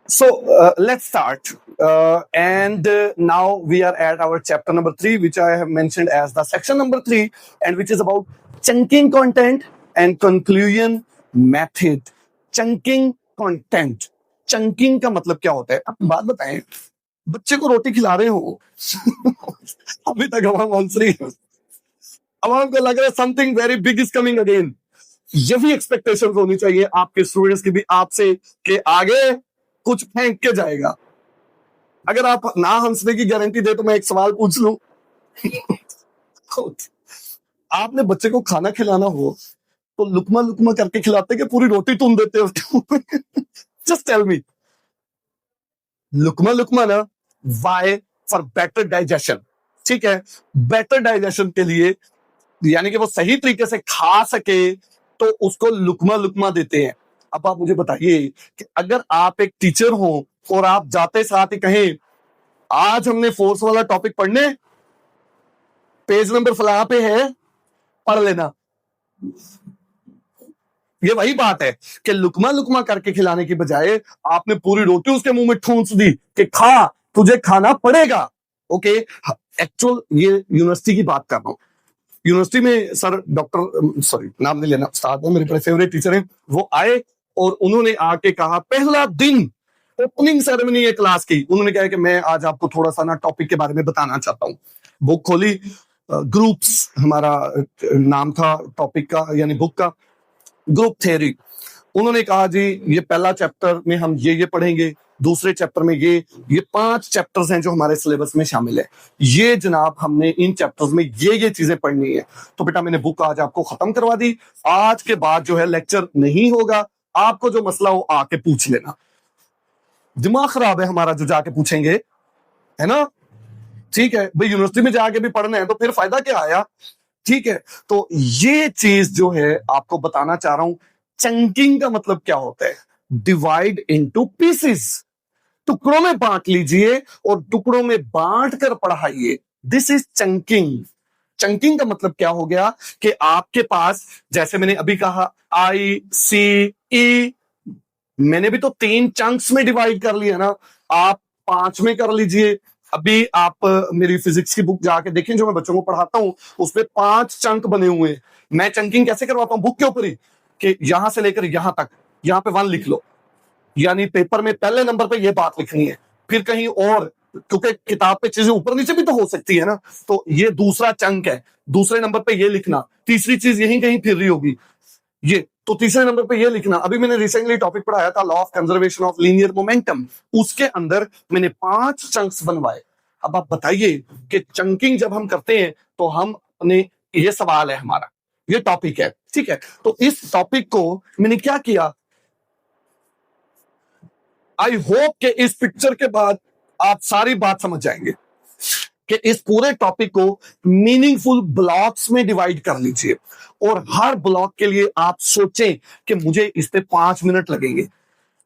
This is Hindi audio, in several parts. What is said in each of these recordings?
Let's start. And now we are at our chapter number 3, which I have mentioned as the section number 3, and which is about chunking content and conclusion method. Chunking content. Chunking का मतलब क्या होता है? आप बात बताएं. बच्चे को रोटी खिला रहे हो अभी तक हम आंसर अब हमको लग रहा है something very big is coming again. यही एक्सपेक्टेशंस होनी चाहिए आपके स्टूडेंट्स की भी आपसे कि आगे कुछ फेंक के जाएगा. अगर आप ना हंसने की गारंटी दे तो मैं एक सवाल पूछ लूं. आपने बच्चे को खाना खिलाना हो तो लुकमा लुकमा करके खिलाते कि पूरी रोटी तुम देते हो? Just tell me. लुकमा लुकमा ना. वाई? For better digestion. ठीक है, बेटर डाइजेशन के लिए, यानी कि वो सही तरीके से खा सके तो उसको लुकमा लुकमा देते हैं. अब आप मुझे बताइए कि अगर आप एक टीचर हो और आप जाते साथ ही कहें आज हमने फोर्स वाला टॉपिक पढ़ने, पेज नंबर फला पे है, पढ़ लेना. ये वही बात है कि लुकमा लुकमा करके खिलाने की बजाय आपने पूरी रोटी उसके मुंह में ठूंस दी कि खा, तुझे खाना पड़ेगा. ओके, एक्चुअल ये यूनिवर्सिटी की बात कर रहा हूं. यूनिवर्सिटी में सर डॉक्टर, सॉरी नाम नहीं लेना, उस्ताद है, मेरे बड़े फेवरेट टीचर हैं. वो आए और उन्होंने आके कहा, पहला दिन ओपनिंग सेरेमनी है क्लास की, उन्होंने कहा कि मैं आज आपको थोड़ा सा ना टॉपिक के बारे में बताना चाहता हूं. बुक खोली, ग्रुप्स हमारा नाम था टॉपिक का, यानी बुक का, ग्रुप थ्योरी. उन्होंने कहा जी ये पहला चैप्टर में हम ये पढ़ेंगे, दूसरे चैप्टर में ये 5 चैप्टर्स हैं जो हमारे सिलेबस में शामिल है. ये जनाब हमने इन चैप्टर्स में ये चीजें पढ़नी है. तो बेटा मैंने बुक आज आपको खत्म करवा दी. आज के बाद जो है लेक्चर नहीं होगा. आपको जो मसला हो आके पूछ लेना. दिमाग खराब है हमारा जो जाके पूछेंगे, है ना? ठीक है भाई, यूनिवर्सिटी में जाके भी पढ़ना है तो फिर फायदा क्या आया? ठीक है, तो ये चीज जो है आपको बताना चाह रहा हूं. चंकिंग का मतलब क्या होता है? Divide into pieces. टुकड़ों में बांट लीजिए और टुकड़ों में बांट कर पढ़ाइए. This is chunking. चंकिंग का मतलब क्या हो गया कि आपके पास, जैसे मैंने अभी कहा, ICE, मैंने भी तो 3 चंक्स में डिवाइड कर लिया ना. आप 5 में कर लीजिए. अभी आप मेरी फिजिक्स की बुक जाके देखें जो मैं बच्चों को पढ़ाता हूं, उसमें 5 चंक बने हुए हैं. मैं चंकिंग कैसे करवाता हूं? बुक के ऊपर ही, कि यहां से लेकर यहां तक, यहां पे 1 लिख लो, यानी पेपर में पहले नंबर पे ये बात लिखनी है. फिर कहीं और, क्योंकि किताब पे चीजें ऊपर नीचे भी तो हो सकती है ना, तो ये दूसरा चंक है, दूसरे नंबर पे ये लिखना. तीसरी चीज यहीं कहीं फिर रही होगी, ये तो तीसरे नंबर पे ये लिखना. अभी मैंने रिसेंटली टॉपिक पढ़ाया था law of conservation of linear momentum, उसके अंदर मैंने 5 चंक्स बनवाए. अब आप बताइए कि चंकिंग जब हम करते हैं तो हम अपने, ये सवाल है हमारा, ये टॉपिक है, ठीक है. तो इस टॉपिक को मैंने क्या किया, आई होप कि इस पिक्चर के बाद आप सारी बात समझ जाएंगे कि इस पूरे टॉपिक को मीनिंगफुल ब्लॉक्स में डिवाइड कर लीजिए और हर ब्लॉक के लिए आप सोचें कि मुझे इस पे 5 मिनट लगेंगे,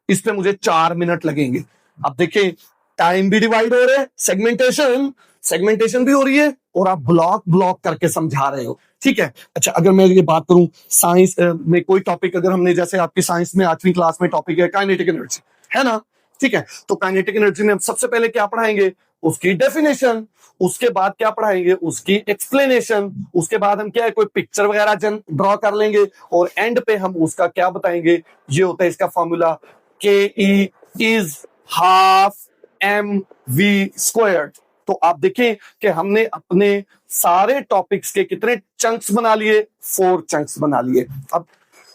इस पे मुझे 4 मिनट लगेंगे. अब देखें, टाइम भी डिवाइड हो रहा है, सेगमेंटेशन भी हो रही है, और आप ब्लॉक करके समझा रहे हो. ठीक है. अच्छा, अगर मैं ये बात करूं साइंस में कोई टॉपिक, अगर हमने जैसे आपकी साइंस में 8वीं क्लास में टॉपिक है काइनेटिक एनर्जी, है ना? ठीक है, तो काइनेटिक एनर्जी में हम सबसे पहले क्या पढ़ाएंगे? उसकी डेफिनेशन. उसके बाद क्या पढ़ाएंगे? उसकी एक्सप्लेनेशन. उसके बाद हम क्या है, कोई पिक्चर वगैरह ड्रॉ कर लेंगे और एंड पे हम उसका क्या बताएंगे? ये होता है इसका formula, KE is half mv². तो आप देखें कि हमने अपने सारे टॉपिक्स के कितने चंक्स बना लिए? 4 चंक्स बना लिए. अब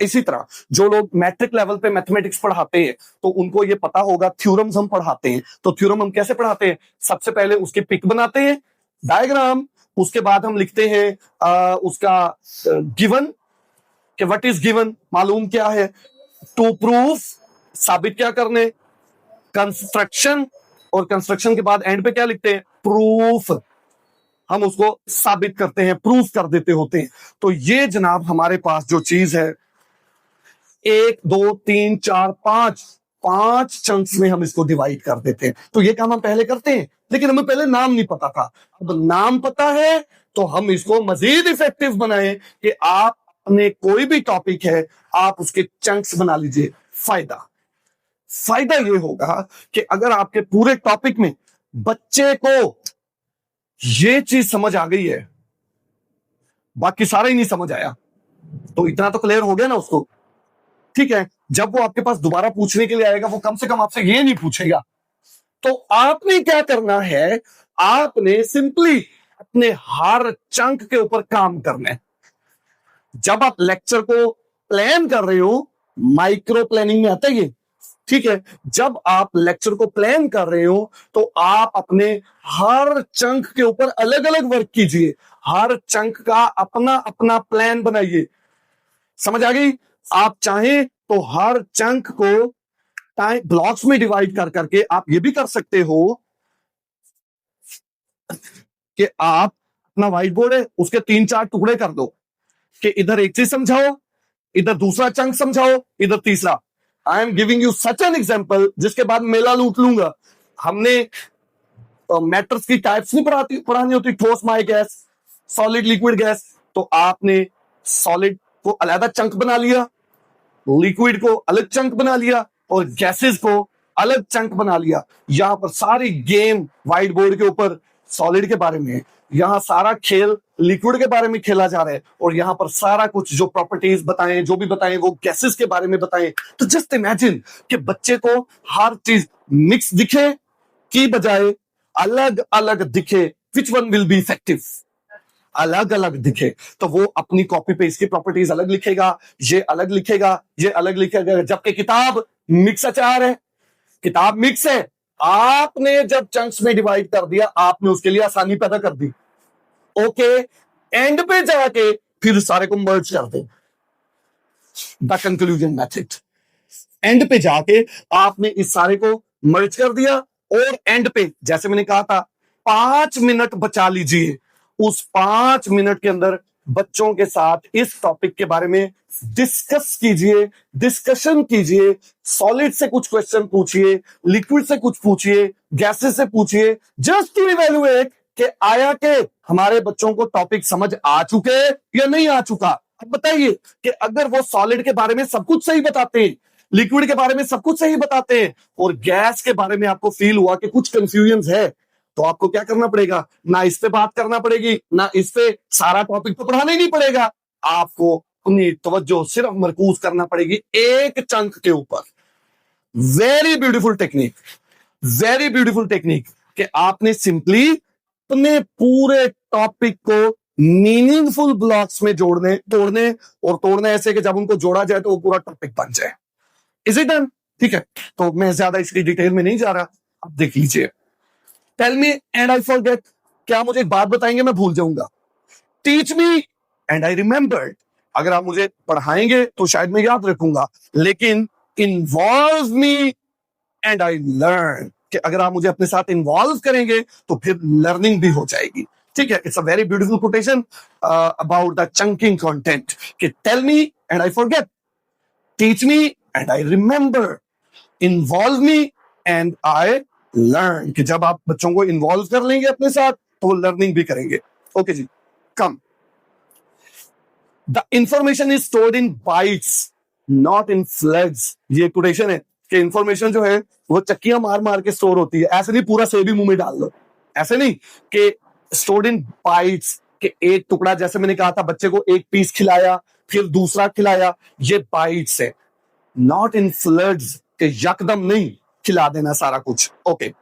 इसी तरह जो लोग मैट्रिक लेवल पे मैथमेटिक्स पढ़ाते हैं तो उनको ये पता होगा, थ्योरम्स हम पढ़ाते हैं. तो थ्योरम हम कैसे पढ़ाते हैं? सबसे पहले उसके पिक बनाते हैं, डायग्राम. उसके बाद हम लिखते हैं उसका गिवन, कि व्हाट इज गिवन, मालूम क्या है. टू प्रूफ, साबित क्या करने. कंस्ट्रक्शन, और कंस्ट्रक्शन के बाद एंड पे क्या लिखते हैं? प्रूफ. हम उसको साबित करते हैं, प्रूफ कर देते होते हैं. तो ये जनाब हमारे पास जो चीज है, 1 2 3 4 5 चंक्स में हम इसको डिवाइड कर देते हैं. तो ये काम हम पहले करते हैं, लेकिन हमें पहले नाम नहीं पता था. अब नाम पता है तो हम इसको मजीद इफेक्टिव बनाएं कि आप अपने कोई भी टॉपिक है, आप उसके चंक्स बना लीजिए. फायदा फायदा ये होगा कि अगर आपके पूरे टॉपिक में बच्चे को ये चीज समझ आ गई है, बाकी सारा ही नहीं समझ आया, तो इतना तो क्लियर हो गया ना उसको। ठीक है, जब वो आपके पास दोबारा पूछने के लिए आएगा, वो कम से कम आपसे ये नहीं पूछेगा। तो आपने क्या करना है, आपने सिंपली अपने हर चंक के ऊपर काम करना है। जब आप लेक्चर को प्लान कर रहे हो, माइक्रो प्लानिंग में आता है ये, ठीक है, जब आप लेक्चर को प्लान कर रहे हो तो आप अपने हर चंक के ऊपर अलग अलग वर्क कीजिए, हर चंक का अपना अपना प्लान बनाइए। समझ आ गई? आप चाहें तो हर चंक को टाइम ब्लॉक्स में डिवाइड कर करके आप ये भी कर सकते हो कि आप अपना व्हाइट बोर्ड है, उसके 3-4 टुकड़े कर दो कि इधर एक चीज समझाओ, इधर दूसरा चंक समझाओ, इधर तीसरा। I am giving you such an example, जिसके बाद मेला लूट लूंगा। हमने मैटर्स की टाइप्स नहीं पढ़ानी होती, ठोस, my gas, solid, liquid, gas. तो आपने सॉलिड को अलग चंक बना लिया, लिक्विड को अलग चंक बना लिया, और गैसेस को अलग चंक बना लिया। यहां पर सारी गेम व्हाइट बोर्ड के ऊपर सॉलिड के बारे में, यहां सारा खेल लिक्विड के बारे में खेला जा रहा है, और यहां पर सारा कुछ जो प्रॉपर्टीज बताएं, जो भी बताएं, वो गैसेस के बारे में बताएं। तो जस्ट इमेजिन कि बच्चे को हर चीज मिक्स दिखे की बजाय अलग अलग दिखे, which one will be effective, अलग अलग दिखे। तो वो अपनी कॉपी पे इसकी प्रॉपर्टीज अलग लिखेगा, ये अलग लिखेगा, ये अलग लिखेगा। जबकि किताब मिक्स अचार है, किताब मिक्स है। आपने जब चंक्स में डिवाइड कर दिया, आपने उसके लिए आसानी पैदा कर दी। ओके, एंड पे जाके फिर सारे को मर्ज कर दे, द कंक्लूजन मेथड। एंड पे जाके आपने इस सारे को मर्ज कर दिया, और एंड पे जैसे मैंने कहा था 5 मिनट बचा लीजिए। उस 5 मिनट के अंदर बच्चों के साथ इस टॉपिक के बारे में डिस्कस कीजिए, डिस्कशन कीजिए। सॉलिड से कुछ क्वेश्चन पूछिए, लिक्विड से कुछ पूछिए, गैसेस से पूछिए, जस्ट टू इवैल्यूएट कि आया के हमारे बच्चों को टॉपिक समझ आ चुके या नहीं आ चुका। अब बताइए कि अगर वो सॉलिड के बारे में सब कुछ सही बताते हैं, लिक्विड के बारे में सब कुछ सही बताते हैं, और गैस के बारे में आपको फील हुआ कि कुछ कंफ्यूजन है, तो आपको क्या करना पड़ेगा? ना इस पे बात करना पड़ेगी, ना इस पे, सारा टॉपिक तो पढ़ाना ही नहीं पड़ेगा। आपको अपनी तवज्जो सिर्फ मरकूज करना पड़ेगी एक चंक के ऊपर। Very beautiful technique, very beautiful technique, कि आपने सिंपली अपने पूरे टॉपिक को मीनिंगफुल ब्लॉक्स में जोड़ने, तोड़ने और तोड़ने ऐसे कि जब उनको जोड़ा जाए तो वो पूरा टॉपिक बन जाए। Is it done? ठीक है, तो मैं ज्यादा इसकी डिटेल में नहीं जा रहा, अब देख लीजिए। Tell me and I forget, क्या मुझे एक बात बताएंगे मैं भूल जाऊंगा? Teach me and I remember, अगर आप मुझे पढ़ाएंगे तो शायद मैं याद रखूंगा, लेकिन involve me and I learn, कि अगर आप मुझे अपने साथ इन्वॉल्व करेंगे तो फिर लर्निंग भी हो जाएगी। ठीक है, it's a very beautiful quotation about the chunking content, कि tell me and I forget, teach me and I remember, involve me and I learn, कि जब आप बच्चों को इन्वॉल्व कर लेंगे अपने साथ तो वो लर्निंग भी करेंगे। ओके जी, come. The information is stored in bites not in floods. ये कोटेशन है कि इंफॉर्मेशन जो है वो चक्कियां मार मार के स्टोर होती है। ऐसे नहीं पूरा सेब ही मुंह में डाल दो, ऐसे नहीं, कि स्टोर्ड इन बाइट्स, कि एक टुकड़ा, जैसे मैंने कहा था बच्चे को एक पीस खिलाया फिर दूसरा खिलाया, ये बाइट्स है। नॉट इन फ्लड्स, कि यकदम नहीं खिला देना सारा कुछ। Okay,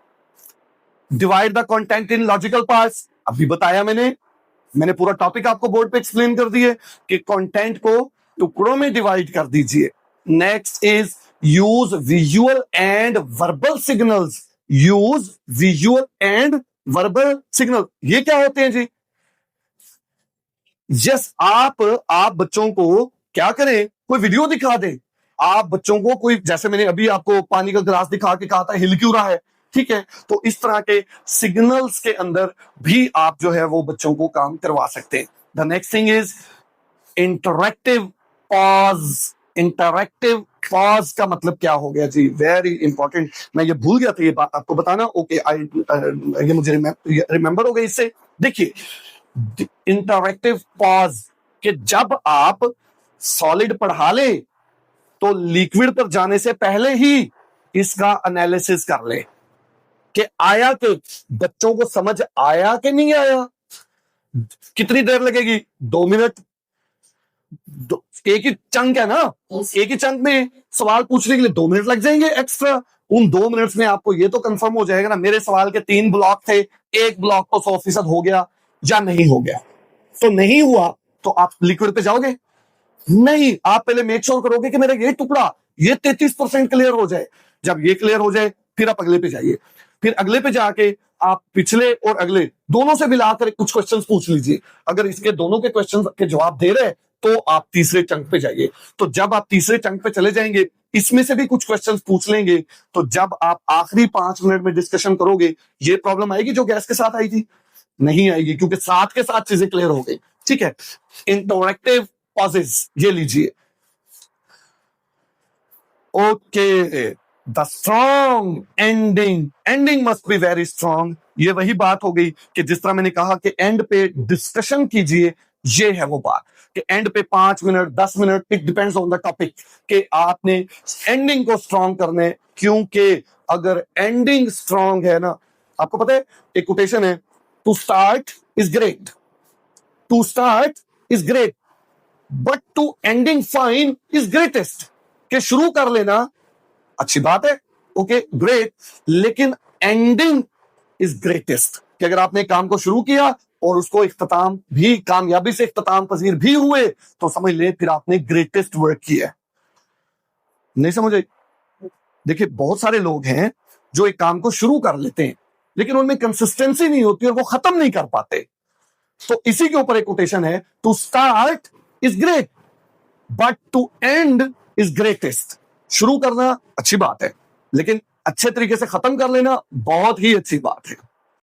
divide the content in logical parts, अभी बताया मैंने पूरा टॉपिक आपको बोर्ड पे एक्सप्लेन कर दिए कि कंटेंट को टुकड़ों में डिवाइड कर दीजिए। Next is use visual and verbal signals. Use visual and verbal signal, ये क्या होते हैं जी? यस, आप बच्चों को क्या करें, कोई वीडियो दिखा दें। आप बच्चों को कोई, जैसे मैंने अभी आपको पानी का गिलास दिखा के कहा था हिल क्यों रहा है, ठीक है, तो इस तरह के सिग्नल्स के अंदर भी आप जो है वो बच्चों को काम करवा सकते हैं। The next thing is interactive pause. Interactive pause का मतलब क्या हो गया जी? वेरी इंपॉर्टेंट, मैं ये भूल गया था ये बात आपको बताना। ओके, ये मुझे रिमेंबर हो गई इससे। देखिए, इंटरैक्टिव पॉज, कि जब आप सॉलिड पढ़ा ले तो लिक्विड पर जाने से पहले ही इसका एनालिसिस कर ले कि आया कि बच्चों को समझ आया कि नहीं आया। कितनी देर लगेगी? 2 मिनट। एक ही चंक है ना, एक ही चंक में सवाल पूछने के लिए 2 मिनट लग जाएंगे एक्स्ट्रा। उन 2 मिनट्स में आपको ये तो कंफर्म हो जाएगा ना मेरे सवाल के 3 ब्लॉक थे, एक ब्लॉक तो 100% हो गया या नहीं हो गया। तो नहीं हुआ तो आप लिक्विड पे जाओगे नहीं, आप पहले मेक श्योर करोगे कि मेरा ये टुकड़ा ये 33% क्लियर हो जाए। जब ये क्लियर हो जाए फिर आप अगले पे जाइए, फिर अगले पे जाके आप पिछले और अगले दोनों से मिलाकर कुछ क्वेश्चंस पूछ लीजिए। अगर इसके दोनों के क्वेश्चंस के जवाब दे रहे तो आप तीसरे चंक पे जाइए। तो जब आप तीसरे चंक पे चले जाएंगे, इसमें से भी कुछ क्वेश्चंस पूछ लेंगे, तो जब आप आखिरी 5 मिनट में डिस्कशन करोगे, ये प्रॉब्लम आएगी जो गैस के साथ आई थी? नहीं आएगी, क्योंकि साथ के साथ चीजें क्लियर हो गई। ठीक है, इंटरैक्टिव पॉजेस ये लीजिए। Okay, the strong ending must be very strong. ये वही बात हो गई कि जिस तरह मैंने कहा कि एंड पे डिस्कशन कीजिए, ये है वो बात कि एंड पे 5 minute 10 minute, it depends on the topic कि आपने एंडिंग को स्ट्रॉन्ग करने। क्योंकि अगर एंडिंग स्ट्रॉन्ग है ना, आपको पता है एक कोटेशन है, to start is great, to start is great but to ending fine is greatest. कि शुरू कर लेना अच्छी बात है, ओके ग्रेट, लेकिन एंडिंग इज ग्रेटेस्ट। कि अगर आपने काम को शुरू किया और उसको इख्तिताम भी कामयाबी से इख्तिताम पजीर भी हुए, तो समझ ले फिर आपने ग्रेटेस्ट वर्क किया। नहीं समझे? देखिए बहुत सारे लोग हैं जो एक काम को शुरू कर लेते हैं लेकिन उनमें कंसिस्टेंसी नहीं होती और वो खत्म नहीं कर पाते। तो इसी के ऊपर एक कोटेशन है, to start is great but to end is greatest. शुरू करना अच्छी बात है लेकिन अच्छे तरीके से खत्म कर लेना बहुत ही अच्छी बात है।